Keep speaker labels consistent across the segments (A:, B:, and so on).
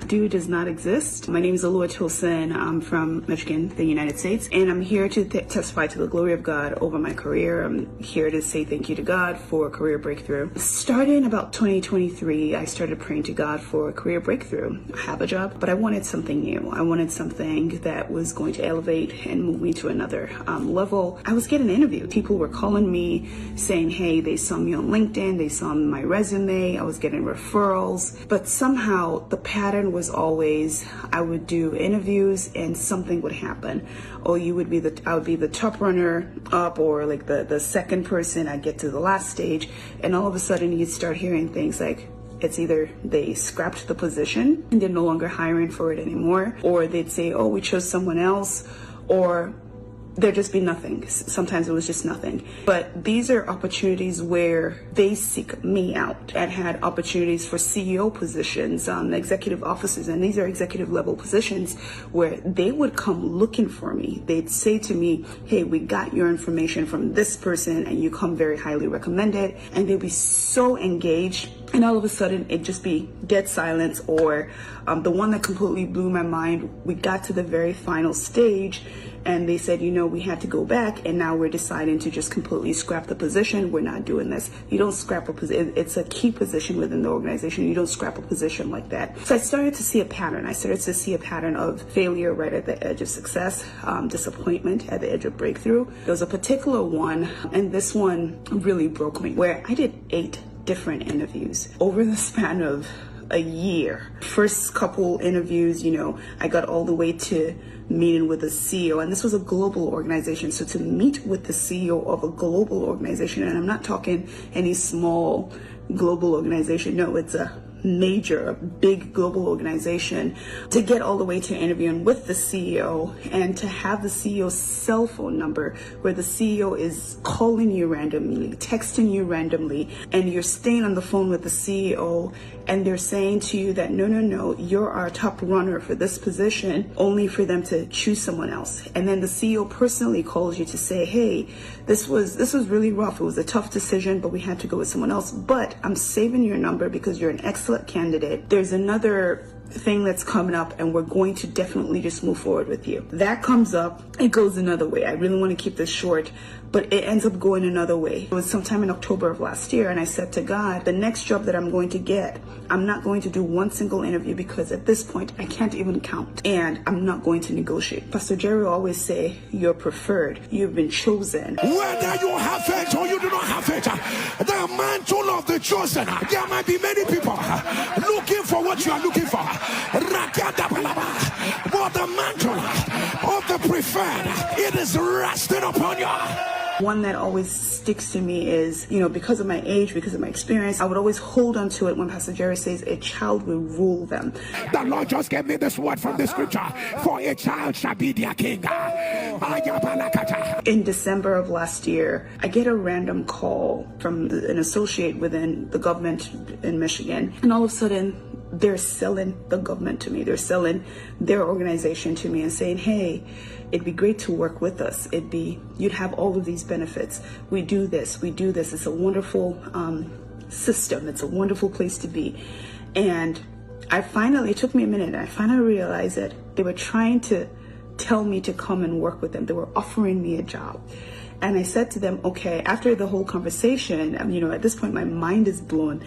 A: does not exist. My name is Alua Tosin. I'm from Michigan, the United States, and I'm here to testify to the glory of God over my career. I'm here to say thank you to God for a career breakthrough. Starting about 2023, I started praying to God for a career breakthrough. I have a job, but I wanted something new. I wanted something that was going to elevate and move me to another level. I was getting interviewed. People were calling me saying, hey, they saw me on LinkedIn, they saw my resume, I was getting referrals, but somehow the pattern was always I would do interviews and something would happen. Or I would be the top runner up, or like the second person. I'd get to the last stage, and all of a sudden you'd start hearing things like, it's either they scrapped the position and they're no longer hiring for it anymore, or they'd say, oh, we chose someone else, or there'd just be nothing. Sometimes it was just nothing. But these are opportunities where they seek me out. I've had opportunities for CEO positions, executive offices, and these are executive level positions where they would come looking for me. They'd say to me, hey, we got your information from this person and you come very highly recommended, and they'd be so engaged. And all of a sudden it'd just be dead silence, or the one that completely blew my mind, we got to the very final stage and they said, we had to go back, and now we're deciding to just completely scrap the position. We're not doing this. You don't scrap a position. It's a key position within the organization. You don't scrap a position like that. So I started to see a pattern. I started to see a pattern of failure right at the edge of success, disappointment at the edge of breakthrough. There was a particular one, and this one really broke me, where I did 8 different interviews over the span of a year. First couple interviews, I got all the way to meeting with the CEO, and this was a global organization. So to meet with the CEO of a global organization, and I'm not talking any small global organization, no, it's a major, big global organization, to get all the way to interviewing with the CEO and to have the CEO's cell phone number, where the CEO is calling you randomly, texting you randomly, and you're staying on the phone with the CEO and they're saying to you that no, you're our top runner for this position, only for them to choose someone else. And then the CEO personally calls you to say, hey, this was really rough. It was a tough decision, but we had to go with someone else. But I'm saving your number because you're an excellent candidate. There's another thing that's coming up and we're going to definitely just move forward with you. That comes up, it goes another way. I really want to keep this short, but it ends up going another way. It was sometime in October of last year, and I said to God, the next job that I'm going to get, I'm not going to do one single interview, because at this point I can't even count, and I'm not going to negotiate. Pastor Jerry always say, you're preferred, you've been chosen.
B: Whether you have it or you do not have it, the mantle of the chosen, there might be many people looking for what you are looking for, but the mantle of the preferred, it is resting upon you.
A: One that always sticks to me is, because of my age, because of my experience, I would always hold on to it when Pastor Jerry says, a child will rule them.
B: The Lord just gave me this word from the scripture, for a child shall be their king.
A: In December of last year, I get a random call from an associate within the government in Michigan, and all of a sudden, they're selling the government to me. They're selling their organization to me and saying, hey, it'd be great to work with us. You'd have all of these benefits. We do this. It's a wonderful system. It's a wonderful place to be. And it took me a minute, and I finally realized that they were trying to tell me to come and work with them. They were offering me a job. And I said to them, okay, after the whole conversation, at this point, my mind is blown.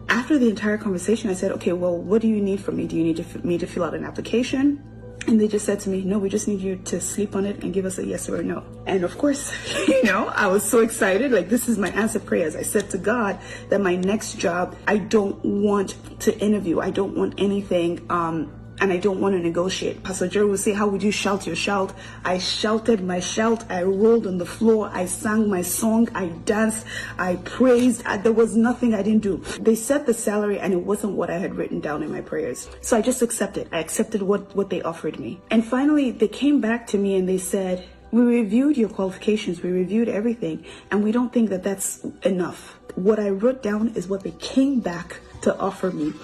A: After the entire conversation, I said, okay, well, what do you need from me? Do you need me to fill out an application? And they just said to me, no, we just need you to sleep on it and give us a yes or a no. And of course, I was so excited. Like, this is my answered prayers. I said to God that my next job, I don't want to interview. I don't want anything. And I don't want to negotiate. Pastor Jerry will say, how would you shout your shout? I shouted my shout. I rolled on the floor. I sang my song. I danced. I praised. There was nothing I didn't do. They set the salary, and it wasn't what I had written down in my prayers. So I just accepted. I accepted what they offered me. And finally, they came back to me and they said, we reviewed your qualifications. We reviewed everything. And we don't think that that's enough. What I wrote down is what they came back to offer me.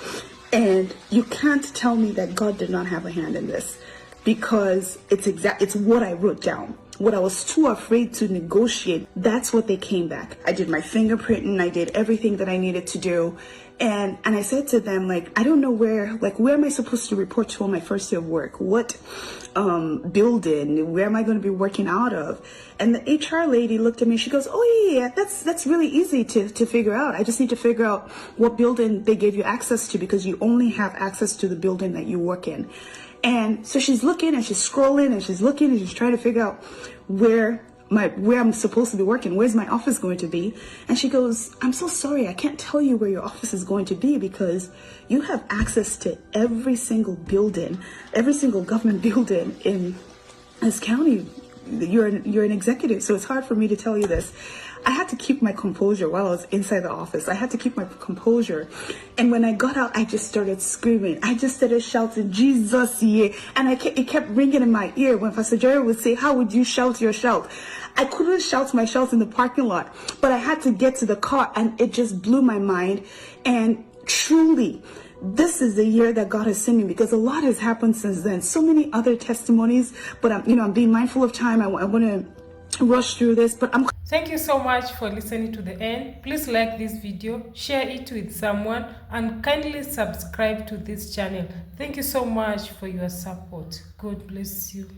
A: And you can't tell me that God did not have a hand in this, because it's what I wrote down. What I was too afraid to negotiate, that's what they came back. I did my fingerprinting, I did everything that I needed to do, And I said to them, like, I don't know where am I supposed to report to on my first day of work? What building? Where am I going to be working out of? And the HR lady looked at me. She goes, oh yeah, that's really easy to figure out. I just need to figure out what building they gave you access to, because you only have access to the building that you work in. And so she's looking and she's scrolling and she's looking and she's trying to figure out where I'm supposed to be working, where's my office going to be. And she goes, I'm so sorry, I can't tell you where your office is going to be, because you have access to every single building, every single government building in this county. You're an executive, so it's hard for me to tell you this. I had to keep my composure while I was inside the office. I had to keep my composure. And when I got out, I just started screaming. I just started shouting, Jesus, yeah. And it kept ringing in my ear when Pastor Jerry would say, how would you shout your shout? I couldn't shout my shout in the parking lot, but I had to get to the car, and it just blew my mind. And truly, this is the year that God has sent me, because a lot has happened since then. So many other testimonies, but I'm being mindful of time. I want to rush through this, but
C: Thank you so much for listening to the end. Please like this video, share it with someone, and kindly subscribe to this channel. Thank you so much for your support. God bless you.